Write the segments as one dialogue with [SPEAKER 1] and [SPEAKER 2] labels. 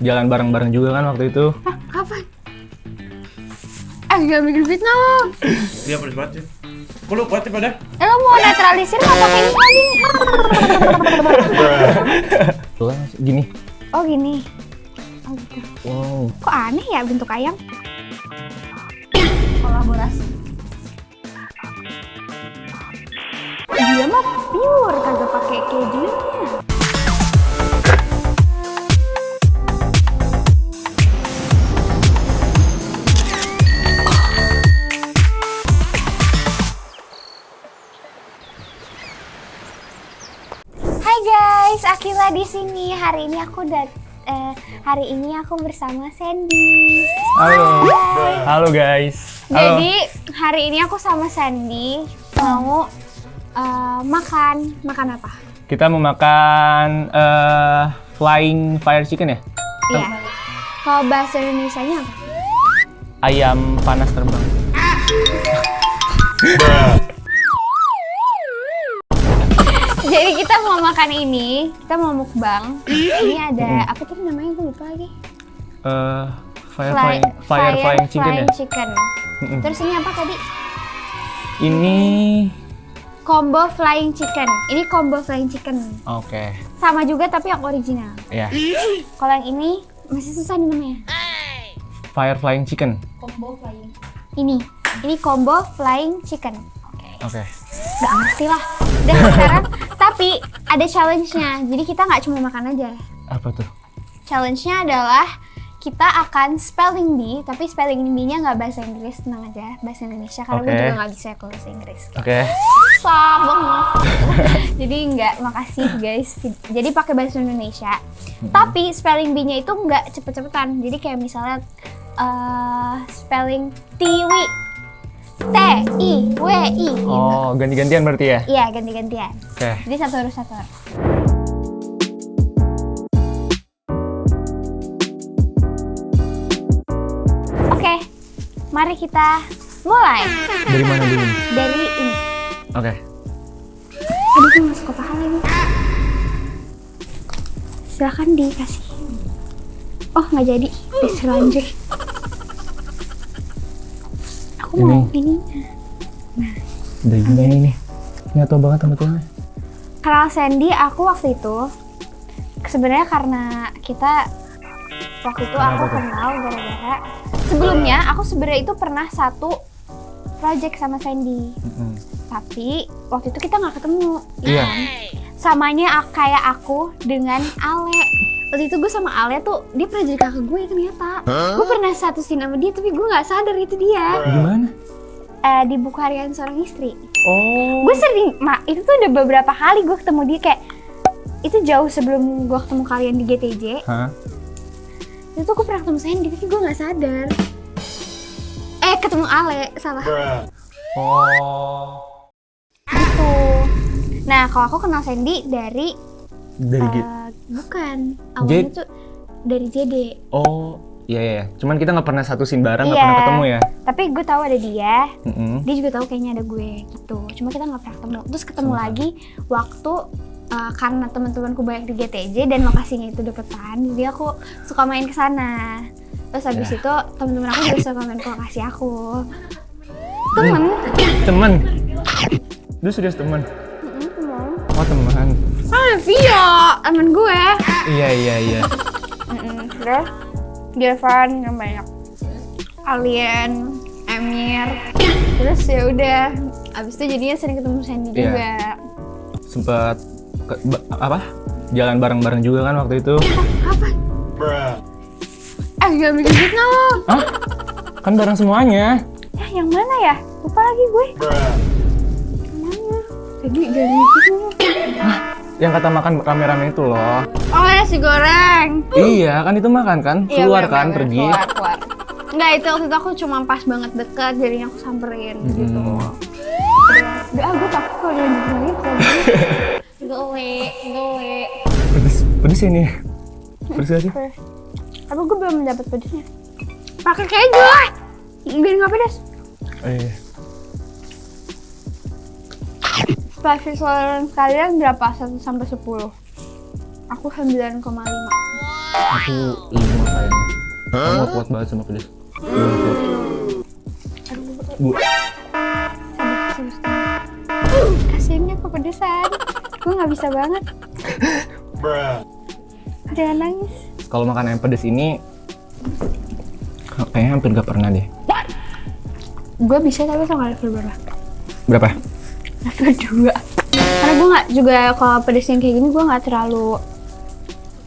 [SPEAKER 1] jalan bareng-bareng juga kan waktu itu.
[SPEAKER 2] Hah, kapan? Jangan bikin fitnah lo.
[SPEAKER 3] Dia pedes banget ya. Kok lu kuat ya pada?
[SPEAKER 2] Lo mau netralisir nggak pakai ini lagi?
[SPEAKER 1] Tuh kan, gini.
[SPEAKER 2] Oh gini. Oh gitu.
[SPEAKER 1] Wow.
[SPEAKER 2] Kok aneh ya bentuk ayam? Kolaborasi. Dia mah pure, kagak pakai kejunya. Hai guys, Akila di sini. Hari ini aku bersama Sandy.
[SPEAKER 1] Halo.
[SPEAKER 2] Hai.
[SPEAKER 1] Halo guys. Halo.
[SPEAKER 2] Jadi hari ini aku sama Sandy mau makan apa?
[SPEAKER 1] Kita mau makan flying fire chicken ya?
[SPEAKER 2] Iya. Kalau bahasa Indonesianya apa?
[SPEAKER 1] Ayam panas terbang.
[SPEAKER 2] Jadi kita mau makan ini, kita mau mukbang. Ini ada apa tadi namanya, gue lupa lagi.
[SPEAKER 1] Fire flying chicken ya?
[SPEAKER 2] Chicken. Terus ini apa tadi?
[SPEAKER 1] Ini
[SPEAKER 2] Combo flying chicken. Ini combo flying chicken.
[SPEAKER 1] oke.
[SPEAKER 2] Sama juga tapi yang original.
[SPEAKER 1] Ya.
[SPEAKER 2] Kalau yang ini masih susah nih namanya.
[SPEAKER 1] Fire flying chicken.
[SPEAKER 2] Combo flying. Ini combo flying chicken.
[SPEAKER 1] Oke.
[SPEAKER 2] Gak ngerti lah. Udah sekarang. Tapi ada challenge-nya. Jadi kita nggak cuma makan aja.
[SPEAKER 1] Apa tuh?
[SPEAKER 2] Challenge-nya adalah kita akan spelling bee, tapi spelling bee-nya nggak bahasa Inggris, tenang aja, bahasa Indonesia. Karena gue juga nggak bisa kalau bahasa Inggris.
[SPEAKER 1] Oke.
[SPEAKER 2] Susah banget. Jadi nggak, makasih guys. Jadi pakai bahasa Indonesia. Tapi spelling bee-nya itu nggak cepet-cepetan. Jadi kayak misalnya spelling tiwi, T-I-W-I.
[SPEAKER 1] Oh, ganti-gantian berarti ya?
[SPEAKER 2] Iya, ganti-gantian.
[SPEAKER 1] Oke.
[SPEAKER 2] Jadi satu huruf satu huruf. Oke, mari kita mulai.
[SPEAKER 1] Dari mana dulu?
[SPEAKER 2] Dari ini.
[SPEAKER 1] Oke.
[SPEAKER 2] Aduh, gue masuk ke paha lagi. Silakan dikasih. Oh, nggak jadi. Diselanjut. Aku mau ini.
[SPEAKER 1] Dari gimana ini? Nyatu banget sama tuanya.
[SPEAKER 2] Kenal Sandy, aku waktu itu sebenarnya karena kita waktu itu aku kenal gara-gara sebelumnya aku sebenarnya itu pernah satu project sama Sandy. Tapi waktu itu kita nggak ketemu.
[SPEAKER 1] Iya.
[SPEAKER 2] Kan? Samanya kayak aku dengan Ale. Waktu itu gue sama Ale tuh, dia pernah jadi kakak gue ternyata. Gue pernah satu scene sama dia tapi gue nggak sadar itu dia.
[SPEAKER 1] Gimana?
[SPEAKER 2] Di buku harian seorang istri.
[SPEAKER 1] Oh.
[SPEAKER 2] Gue sering, itu tuh udah beberapa kali gue ketemu dia kayak itu jauh sebelum gue ketemu kalian di GTJ.
[SPEAKER 1] Hah?
[SPEAKER 2] Itu tuh gue pernah ketemu Sandy tapi gue nggak sadar. Ketemu Ale, salah.
[SPEAKER 1] Oh.
[SPEAKER 2] Gitu. Nah, kalau aku kenal Sandy dari bukan. Awalnya tuh dari JD.
[SPEAKER 1] Oh, iya. Cuman kita nggak pernah satu scene bareng, nggak
[SPEAKER 2] Iya.
[SPEAKER 1] pernah ketemu ya.
[SPEAKER 2] Tapi gue tahu ada dia.
[SPEAKER 1] Mm-mm.
[SPEAKER 2] Dia juga tahu kayaknya ada gue gitu. Cuma kita nggak pernah ketemu. Terus ketemu lagi waktu karena teman-temanku banyak di GTJ dan lokasinya itu deketan, jadi aku suka main ke sana. Terus habis itu teman-teman aku juga suka main ke lokasi aku.
[SPEAKER 1] Temen? Lu sudah temen?
[SPEAKER 2] Temen.
[SPEAKER 1] Oh teman.
[SPEAKER 2] Vio, temen gue.
[SPEAKER 1] Iya.
[SPEAKER 2] Terus Girvan yang banyak. Alien, Emir. Terus ya udah. Abis itu jadinya sering ketemu Sandy juga.
[SPEAKER 1] Sempet jalan bareng-bareng juga kan waktu itu.
[SPEAKER 2] Kapan? Jangan bikin fitnah lo.
[SPEAKER 1] Hah? Kan bareng semuanya.
[SPEAKER 2] Yang mana ya? Lupa lagi gue. Yang mana? Jadi jangan bikin fitnah.
[SPEAKER 1] Yang kata makan rame-rame itu loh.
[SPEAKER 2] Oh, nasi goreng.
[SPEAKER 1] Iya, kan itu makan kan? Keluar kan, pergi.
[SPEAKER 2] Keluar. Enggak, itu waktu itu aku cuma pas banget dekat, jadinya aku samperin gitu. Udah, gue takut kalau dilanjutin lagi kalau Gole.
[SPEAKER 1] Pedes ini. Pedes gak sih?
[SPEAKER 2] Tapi gue belum mendapat pedesnya. Pakai keju lah, biar nggak pedes.
[SPEAKER 1] Iya.
[SPEAKER 2] Spicy tolerance kalian berapa? 1 sampai 10? Aku 9,5.
[SPEAKER 1] Aku 5 kayaknya. Kamu kuat banget sama pedes. Gua kuat. Gua
[SPEAKER 2] Kasiannya kepedesan. Gue nggak bisa banget. Jangan nangis.
[SPEAKER 1] kalau makan yang pedes ini kayaknya hampir gak pernah deh.
[SPEAKER 2] Gue bisa tapi sama level berapa?
[SPEAKER 1] Berapa?
[SPEAKER 2] Level 2. Karena gue nggak juga kalau pedes yang kayak gini gue nggak terlalu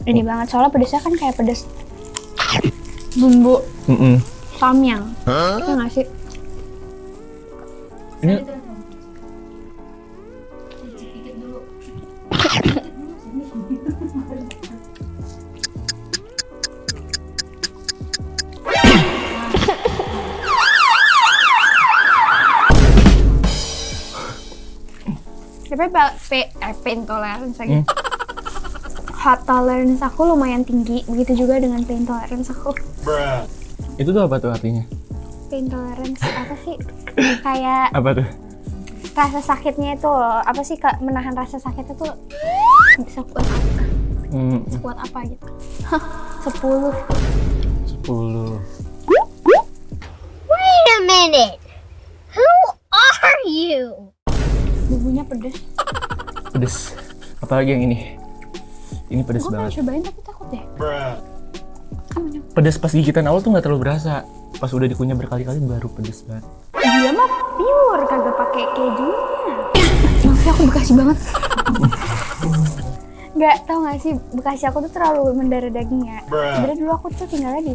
[SPEAKER 2] ini banget. Soalnya pedesnya kan kayak pedes bumbu samyang. Itu nggak sih?
[SPEAKER 1] Ini
[SPEAKER 2] Tapi pain tolerance lagi. Hot tolerance aku lumayan tinggi. Begitu juga dengan pain tolerance aku.
[SPEAKER 1] itu tuh apa tuh artinya?
[SPEAKER 2] Pain tolerance apa sih? Kayak
[SPEAKER 1] Apa tuh?
[SPEAKER 2] rasa sakitnya itu loh. Apa sih Kak, menahan rasa sakitnya tuh sekuat apa? Sekuat apa gitu? 10.
[SPEAKER 1] 10.
[SPEAKER 4] Wait a minute. Who are you?
[SPEAKER 2] Bumbunya pedes.
[SPEAKER 1] Pedes. Apalagi yang ini. Ini pedes
[SPEAKER 2] Gue pengen
[SPEAKER 1] banget.
[SPEAKER 2] cobain tapi takut deh.
[SPEAKER 1] Pedes pas gigitan awal tuh nggak terlalu berasa. Pas udah dikunyah berkali-kali baru pedes banget.
[SPEAKER 2] Dia mah pure, kagak pakai kejunya. Maksudnya aku Bekasi banget. Nggak tau nggak sih, Bekasi aku tuh terlalu mendarah daging ya. Sebenarnya dulu aku tuh tinggalnya di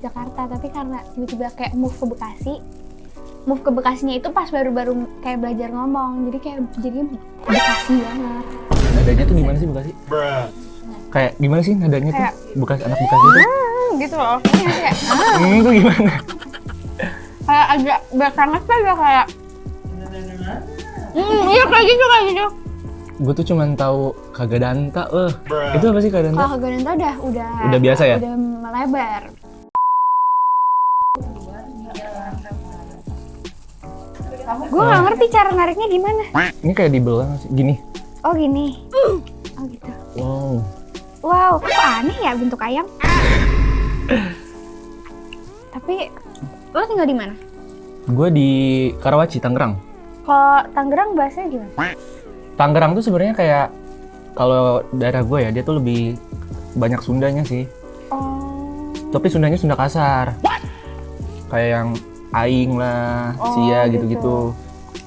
[SPEAKER 2] Jakarta, tapi karena tiba-tiba kayak move ke Bekasinya itu pas baru-baru kayak belajar ngomong, jadi kayak jadinya Bekasi banget.
[SPEAKER 1] Nadanya tuh gimana sih Bekasi? Kayak gimana sih nadanya
[SPEAKER 2] Kayak,
[SPEAKER 1] tuh? Bekasi Bekasi tuh?
[SPEAKER 2] Gitu loh. Ini kayak
[SPEAKER 1] Tuh gimana?
[SPEAKER 2] kayak agak berkangas tuh agak kayak iya kayak gitu.
[SPEAKER 1] Gue tuh cuman tahu Kagadanta Itu apa sih Kagadanta?
[SPEAKER 2] Kalau Gagananta
[SPEAKER 1] Udah biasa ya?
[SPEAKER 2] Udah melebar. Gue nggak ngerti cara nariknya gimana.
[SPEAKER 1] Ini kayak dibelah sih. Gini.
[SPEAKER 2] Oh gini. Oh gitu.
[SPEAKER 1] Wow.
[SPEAKER 2] Wow, kok aneh ya bentuk ayam. Tapi lo tinggal di mana?
[SPEAKER 1] Gue di Karawaci, Tangerang.
[SPEAKER 2] Kalau Tangerang bahasanya gimana?
[SPEAKER 1] Tangerang tuh sebenarnya kayak kalau daerah gue ya dia tuh lebih banyak Sundanya sih.
[SPEAKER 2] Oh.
[SPEAKER 1] Tapi Sundanya Sunda kasar. Kayak yang aing lah,
[SPEAKER 2] Oh,
[SPEAKER 1] sia
[SPEAKER 2] gitu.
[SPEAKER 1] gitu-gitu.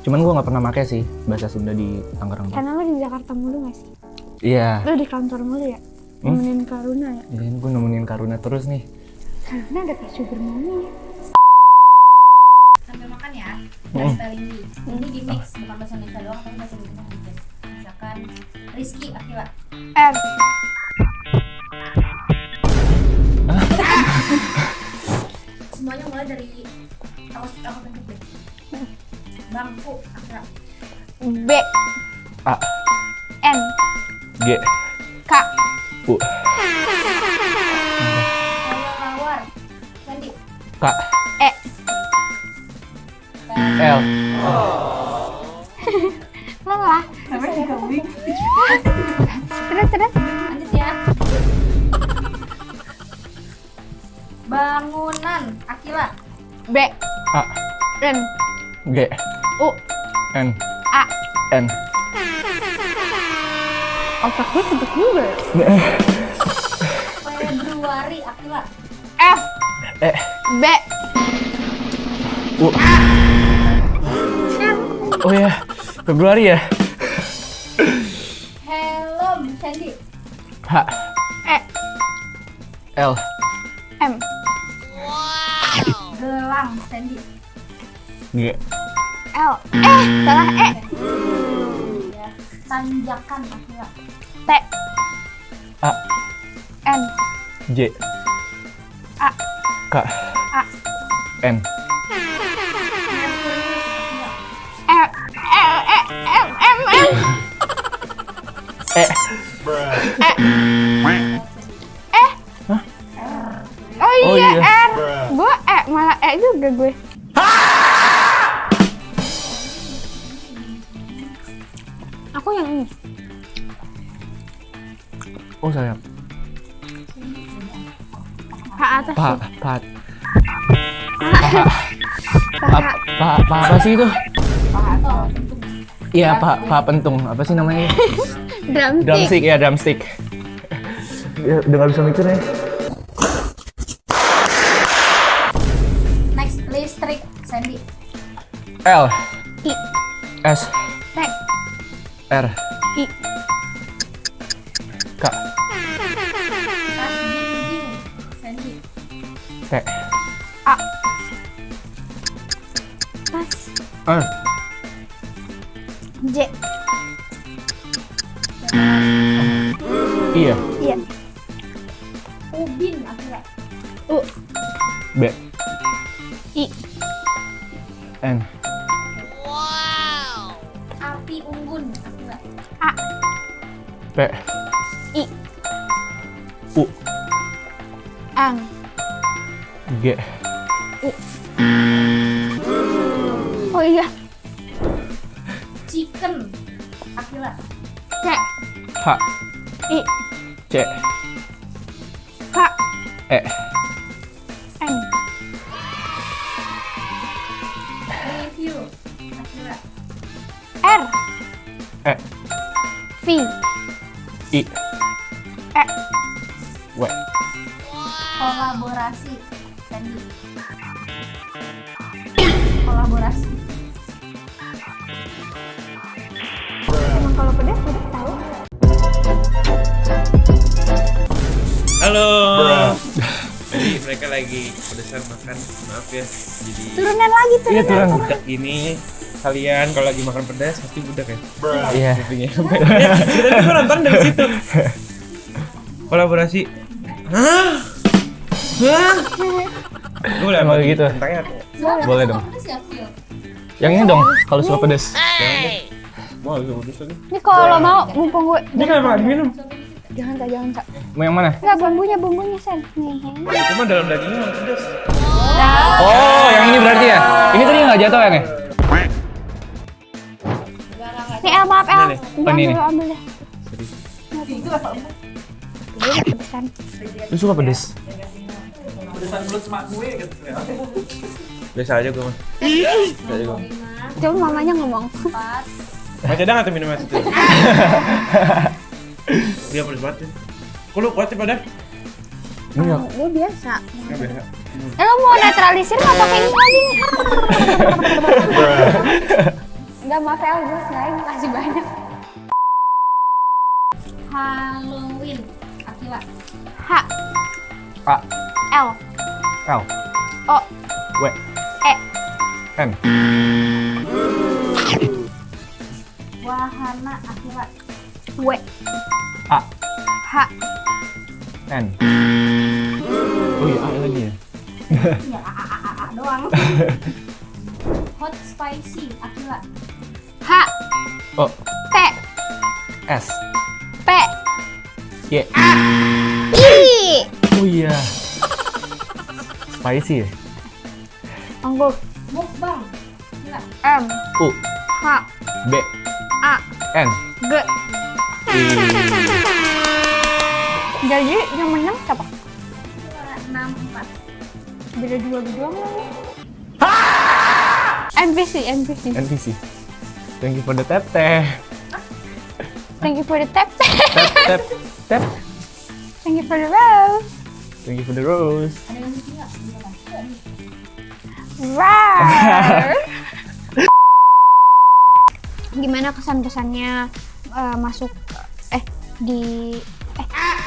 [SPEAKER 1] Cuman gue nggak pernah make sih bahasa Sunda di Tangerang.
[SPEAKER 2] Karena lo di Jakarta mulu gak sih?
[SPEAKER 1] Iya.
[SPEAKER 2] Lo di kantor mulu ya? Nemenin Karuna ya?
[SPEAKER 1] Ini gue nemenin Karuna terus nih.
[SPEAKER 2] Karuna ada kayak sugar mommy ya?
[SPEAKER 5] Sambil makan ya, bahasa spelling bee. Ini di mix, bukan bahasa Indonesia doang, tapi bahasa Indonesia juga. Misalkan Rizky Akila.
[SPEAKER 2] R.
[SPEAKER 5] Semuanya mulai dari aku tunjuk deh. Bangku Akila.
[SPEAKER 2] B.
[SPEAKER 1] A,
[SPEAKER 2] N.
[SPEAKER 1] G,
[SPEAKER 2] K.
[SPEAKER 1] U,
[SPEAKER 5] Lawar. Sandy.
[SPEAKER 1] K,
[SPEAKER 2] E.
[SPEAKER 1] L.
[SPEAKER 2] Lelah. Terus.
[SPEAKER 5] Lanjut ya. Bangunan Akila.
[SPEAKER 2] B.
[SPEAKER 1] A,
[SPEAKER 2] N.
[SPEAKER 1] G,
[SPEAKER 2] U.
[SPEAKER 1] N,
[SPEAKER 2] A.
[SPEAKER 1] N.
[SPEAKER 2] Otak gue cepet juga ya?
[SPEAKER 5] Februari Akila.
[SPEAKER 2] F.
[SPEAKER 1] E,
[SPEAKER 2] B.
[SPEAKER 1] U. Oh ya, Februari ya.
[SPEAKER 5] Helm Sandy.
[SPEAKER 1] H,
[SPEAKER 2] E.
[SPEAKER 1] L,
[SPEAKER 2] M.
[SPEAKER 5] Gelang Sandy.
[SPEAKER 1] G,
[SPEAKER 2] L. Salah E.
[SPEAKER 5] Ya. Tanjakan Akila.
[SPEAKER 2] T.
[SPEAKER 1] A,
[SPEAKER 2] N.
[SPEAKER 1] J,
[SPEAKER 2] A.
[SPEAKER 1] K,
[SPEAKER 2] A.
[SPEAKER 1] N.
[SPEAKER 5] Merkurius Akila.
[SPEAKER 2] M.
[SPEAKER 1] E,
[SPEAKER 2] Oh
[SPEAKER 1] Oh
[SPEAKER 2] iya,
[SPEAKER 1] iya.
[SPEAKER 2] R. Gue E, malah E juga gue. Aku yang ini.
[SPEAKER 1] oh sayang.
[SPEAKER 2] atas sih.
[SPEAKER 1] Apa sih itu? Iya, paha pentung. Apa sih namanya?
[SPEAKER 2] Drumstick.
[SPEAKER 1] Ya, drumstick. Ya, udah nggak bisa mikir nih.
[SPEAKER 5] Next, listrik. Sandy.
[SPEAKER 1] L.
[SPEAKER 2] I.
[SPEAKER 1] S.
[SPEAKER 2] T.
[SPEAKER 1] R.
[SPEAKER 2] I.
[SPEAKER 1] K.
[SPEAKER 5] Tas dinding. Sandy.
[SPEAKER 1] T.
[SPEAKER 2] A. Tas. J.
[SPEAKER 1] Iya.
[SPEAKER 2] Iya.
[SPEAKER 5] Ubin. Akila.
[SPEAKER 2] U.
[SPEAKER 1] B.
[SPEAKER 2] I.
[SPEAKER 1] N.
[SPEAKER 5] Api unggun. Akila.
[SPEAKER 2] A.
[SPEAKER 1] P.
[SPEAKER 2] I.
[SPEAKER 1] U.
[SPEAKER 2] Ang.
[SPEAKER 1] G.
[SPEAKER 2] Oh iya.
[SPEAKER 5] Chicken. Akila.
[SPEAKER 2] C.
[SPEAKER 1] H.
[SPEAKER 2] I.
[SPEAKER 1] C.
[SPEAKER 2] K.
[SPEAKER 1] E.
[SPEAKER 2] N.
[SPEAKER 5] Review. Akila.
[SPEAKER 2] R.
[SPEAKER 1] E.
[SPEAKER 2] V.
[SPEAKER 1] I.
[SPEAKER 2] E.
[SPEAKER 1] W.
[SPEAKER 5] Kolaborasi. Sandy. Kolaborasi.
[SPEAKER 2] Emang kalau pedas tahu.
[SPEAKER 3] Halo. Jadi mereka lagi pedesan makan. Maaf ya. Jadi
[SPEAKER 2] Turunan lagi
[SPEAKER 1] Iya, turun.
[SPEAKER 3] budak ini kalian kalau lagi makan pedas pasti budak ya.
[SPEAKER 1] Iya.
[SPEAKER 3] Kupingnya. Kita tuh nonton dari situ. Kolaborasi. Hah? Gue boleh
[SPEAKER 1] Emang
[SPEAKER 3] bagi
[SPEAKER 1] gitu.
[SPEAKER 3] tentangnya apa?
[SPEAKER 1] Boleh dong.
[SPEAKER 5] Pedas ya, Phil?
[SPEAKER 1] Yang ini dong, kalau suka pedas.
[SPEAKER 3] Mau itu pedas lagi.
[SPEAKER 2] Ini kalau lo mau mumpung gue.
[SPEAKER 3] Ini kenapa nggak diminum?
[SPEAKER 2] Jangan kak.
[SPEAKER 1] Mau yang mana?
[SPEAKER 2] Enggak bumbunya Sen. Nih.
[SPEAKER 3] Cuma dalam dagingnya nggak pedas.
[SPEAKER 1] Oh, yang ini berarti ya? Ini tadi nggak jatuh ya, Nge?
[SPEAKER 2] Nih El, maaf El.
[SPEAKER 3] Ini nih.
[SPEAKER 1] Oh, ini nih.
[SPEAKER 2] Ambil deh. Ini pedesan.
[SPEAKER 1] Lu suka pedas?
[SPEAKER 3] Biasa aja gue mah. Biasa aja gue.
[SPEAKER 2] Coba mamanya ngomong.
[SPEAKER 3] Mas ada nggak tuh minum es itu? Dia pedes banget ya. Kok lu kuat sih pada?
[SPEAKER 1] Enggak.
[SPEAKER 2] Gue biasa.
[SPEAKER 3] Nggak biasa.
[SPEAKER 2] Lo mau netralisir nggak pakai ini lagi nih? Enggak maaf El, gue sengaja makasih banyak.
[SPEAKER 5] Halloween. Akila.
[SPEAKER 2] H.
[SPEAKER 1] A.
[SPEAKER 2] L.
[SPEAKER 1] L.
[SPEAKER 2] O.
[SPEAKER 1] W.
[SPEAKER 2] E.
[SPEAKER 1] N.
[SPEAKER 5] Wahana. Akila.
[SPEAKER 2] W.
[SPEAKER 1] A.
[SPEAKER 2] H.
[SPEAKER 1] N. Oh iya, A lagi ya?
[SPEAKER 5] Ya, a doang. Hot spicy. Akila.
[SPEAKER 2] H.
[SPEAKER 1] O.
[SPEAKER 2] T.
[SPEAKER 1] S.
[SPEAKER 2] P.
[SPEAKER 1] Y.
[SPEAKER 2] I.
[SPEAKER 1] Oh iya. Spicy ya?
[SPEAKER 2] Angguk.
[SPEAKER 5] Mukbang. Akila.
[SPEAKER 2] M.
[SPEAKER 1] U.
[SPEAKER 2] H.
[SPEAKER 1] B.
[SPEAKER 2] A.
[SPEAKER 1] N.
[SPEAKER 2] G. Jadi yang menang siapa?
[SPEAKER 5] 64.
[SPEAKER 2] Beda 2 doang lah. NPC.
[SPEAKER 1] NPC. Thank you for the tap tap.
[SPEAKER 2] Thank you for the tap.
[SPEAKER 1] Tap tap tap.
[SPEAKER 2] Thank you for the rose.
[SPEAKER 1] Thank you for the rose.
[SPEAKER 5] Ada yang lucu nggak?
[SPEAKER 2] Rar. Gimana kesan-pesannya masuk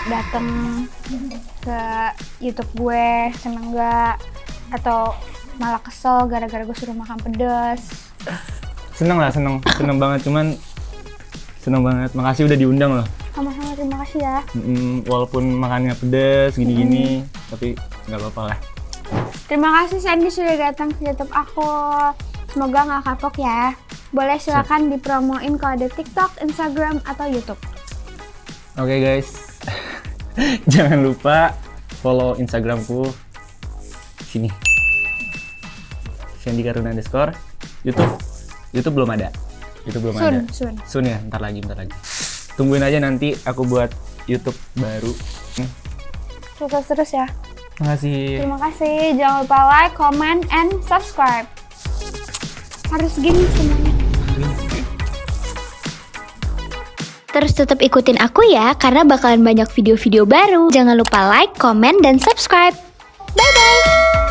[SPEAKER 2] datang ke YouTube gue, seneng nggak? Atau malah kesel gara-gara gue suruh makan pedas?
[SPEAKER 1] Seneng lah, seneng banget. Cuman seneng banget. Makasih udah diundang loh.
[SPEAKER 2] Sama-sama, terima kasih ya.
[SPEAKER 1] Walaupun makannya pedas gini-gini, tapi nggak apa-apa lah.
[SPEAKER 2] Terima kasih Sandy sudah datang ke YouTube aku. Semoga nggak kapok ya. Boleh silakan dipromoin kalau ada TikTok, Instagram, atau YouTube.
[SPEAKER 1] Oke guys, jangan lupa follow Instagramku sini. Sandy Karuna _ YouTube belum ada. Soon ya, bentar lagi. Tungguin aja nanti aku buat YouTube baru.
[SPEAKER 2] Sukses terus ya.
[SPEAKER 1] Makasih.
[SPEAKER 2] Terima kasih. Jangan lupa like, comment, and subscribe. Harus gini semuanya.
[SPEAKER 4] Terus tetap ikutin aku ya, karena bakalan banyak video-video baru. Jangan lupa like, comment, dan subscribe. Bye-bye!